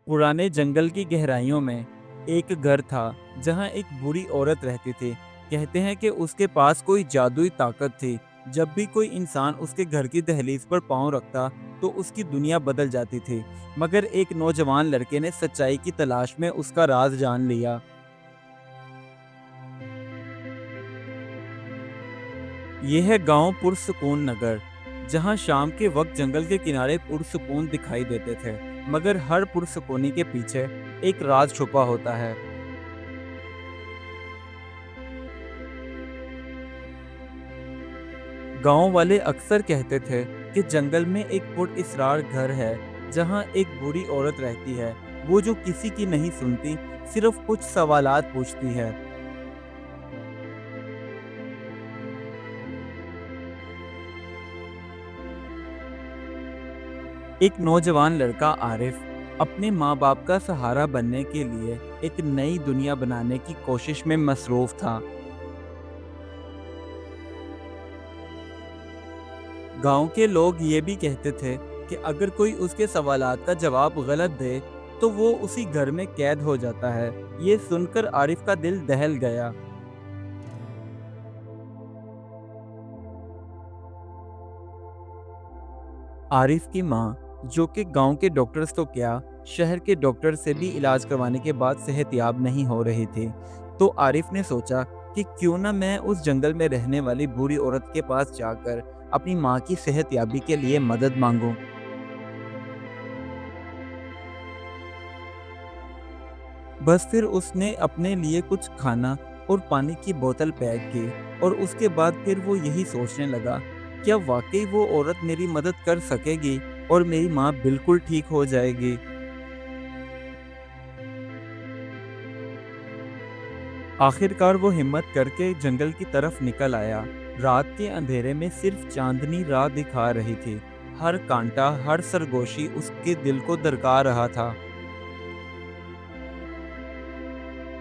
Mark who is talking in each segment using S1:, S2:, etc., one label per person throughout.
S1: पुराने जंगल की गहराइयों में एक घर था जहां एक बूढ़ी औरत रहती थी। कहते हैं कि उसके पास कोई जादुई ताकत थी। जब भी कोई इंसान उसके घर की दहलीज पर पांव रखता तो उसकी दुनिया बदल जाती थी। मगर एक नौजवान लड़के ने सच्चाई की तलाश में उसका राज जान लिया। यह है गांव पुरसकून नगर, जहां शाम के वक्त जंगल के किनारे पुरसकून दिखाई देते थे। मगर हर पुरसकूनी के पीछे एक राज छुपा होता है। गांव वाले अक्सर कहते थे कि जंगल में एक पुरअसरार घर है जहां एक बूढ़ी औरत रहती है, वो जो किसी की नहीं सुनती, सिर्फ कुछ सवालात पूछती है। एक नौजवान लड़का आरिफ अपने माँ बाप का सहारा बनने के लिए एक नई दुनिया बनाने की कोशिश में मसरूफ था। गांव के लोग ये भी कहते थे कि अगर कोई उसके सवालात का जवाब गलत दे तो वो उसी घर में कैद हो जाता है। ये सुनकर आरिफ का दिल दहल गया। आरिफ की माँ, जो कि गांव के डॉक्टर्स तो क्या, शहर के डॉक्टर से भी इलाज करवाने के बाद सेहतयाब नहीं हो रही थी, तो आरिफ ने सोचा कि क्यों ना मैं उस जंगल में रहने वाली बूढ़ी औरत के पास जाकर अपनी माँ की सेहतयाबी के लिए मदद मांगूं। बस फिर उसने अपने लिए कुछ खाना और पानी की बोतल पैक की, और उसके बाद फिर वो यही सोचने लगा, क्या वाकई वो औरत मेरी मदद कर सकेगी और मेरी माँ बिल्कुल ठीक हो जाएगी। आखिरकार वो हिम्मत करके जंगल की तरफ निकल आया। रात के अंधेरे में सिर्फ चांदनी राह दिखा रही थी। हर कांटा, हर सरगोशी उसके दिल को दरका रहा था।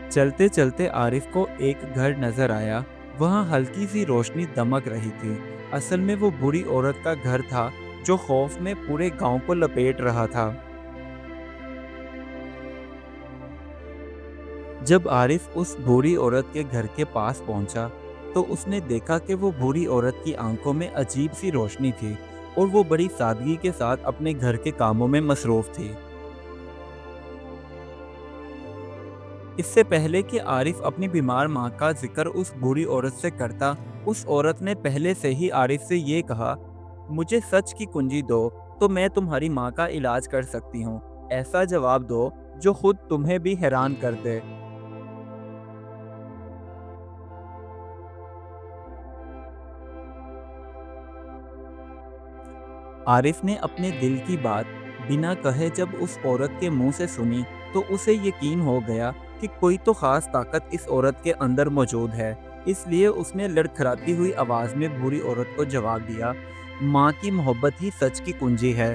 S1: चलते चलते आरिफ को एक घर नजर आया। वहां हल्की सी रोशनी दमक रही थी। असल में वो बूढ़ी औरत का घर था, जो खौफ में पूरे गांव को लपेट रहा था। जब आरिफ उस बूढ़ी औरत के घर के पास पहुंचा तो उसने देखा कि वो बूढ़ी औरत की आंखों में अजीब सी रोशनी थी, और वो बड़ी सादगी के साथ अपने घर के कामों में मसरूफ थी। इससे पहले कि आरिफ अपनी बीमार माँ का जिक्र उस बूढ़ी औरत से करता, उस औरत ने पहले से ही आरिफ से ये कहा, मुझे सच की कुंजी दो तो मैं तुम्हारी माँ का इलाज कर सकती हूँ। ऐसा जवाब दो जो खुद तुम्हें भी हैरान कर दे। आरिफ ने अपने दिल की बात बिना कहे जब उस औरत के मुंह से सुनी, तो उसे यकीन हो गया कि कोई तो खास ताकत इस औरत के अंदर मौजूद है। इसलिए उसने लड़खड़ाती हुई आवाज में बूढ़ी औरत को जवाब दिया, माँ की मोहब्बत ही सच की कुंजी है।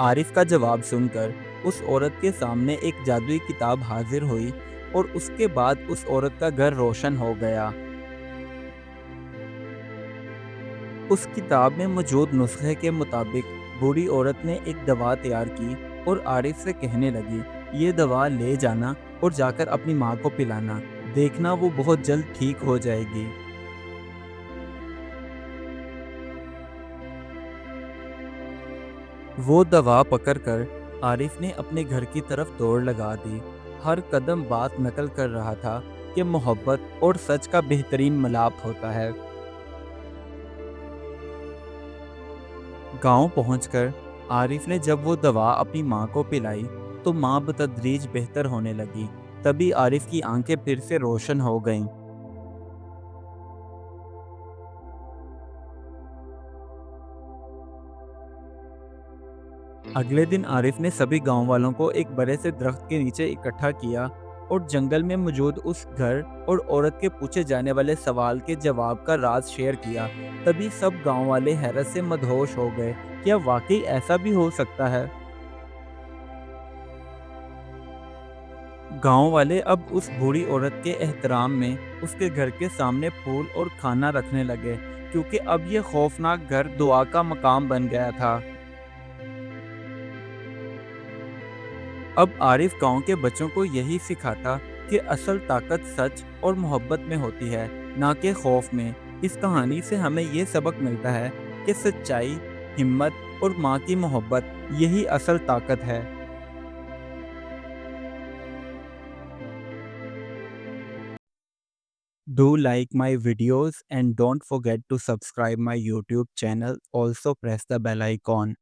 S1: आरिफ का जवाब सुनकर उस औरत के सामने एक जादुई किताब हाजिर हुई, और उसके बाद उस औरत का घर रोशन हो गया। उस किताब में मौजूद नुस्खे के मुताबिक बूढ़ी औरत ने एक दवा तैयार की और आरिफ से कहने लगी, ये दवा ले जाना और जाकर अपनी माँ को पिलाना, देखना वो बहुत जल्द ठीक हो जाएगी। वो दवा पकड़कर आरिफ ने अपने घर की तरफ दौड़ लगा दी। हर कदम बात नकल कर रहा था कि मोहब्बत और सच का बेहतरीन मिलाप होता है। गांव पहुंचकर आरिफ ने जब वो दवा अपनी माँ को पिलाई तो माँ बतदरीज बेहतर होने लगी। तभी आरिफ की आंखें फिर से रोशन हो गईं। अगले दिन आरिफ ने सभी गांव वालों को एक बड़े से दरख्त के नीचे इकट्ठा किया और जंगल में मौजूद उस घर और औरत के पूछे जाने वाले सवाल के जवाब का राज शेयर किया। तभी सब गांव वाले हैरत से मदहोश हो गए। क्या वाकई ऐसा भी हो सकता है? गांव वाले अब उस बूढ़ी औरत के एहतराम में उसके घर के सामने फूल और खाना रखने लगे। کیونکہ اب یہ خوفناک گھر دعا کا مقام بن گیا تھا۔ اب عارف گاؤں کے بچوں کو یہی سکھاتا کہ اصل طاقت سچ اور محبت میں ہوتی ہے، نہ کہ خوف میں۔ اس کہانی سے ہمیں یہ سبق ملتا ہے کہ سچائی، ہمت اور ماں کی محبت یہی اصل طاقت ہے۔ Do like my videos and don't forget to subscribe my YouTube channel. Also press the bell icon.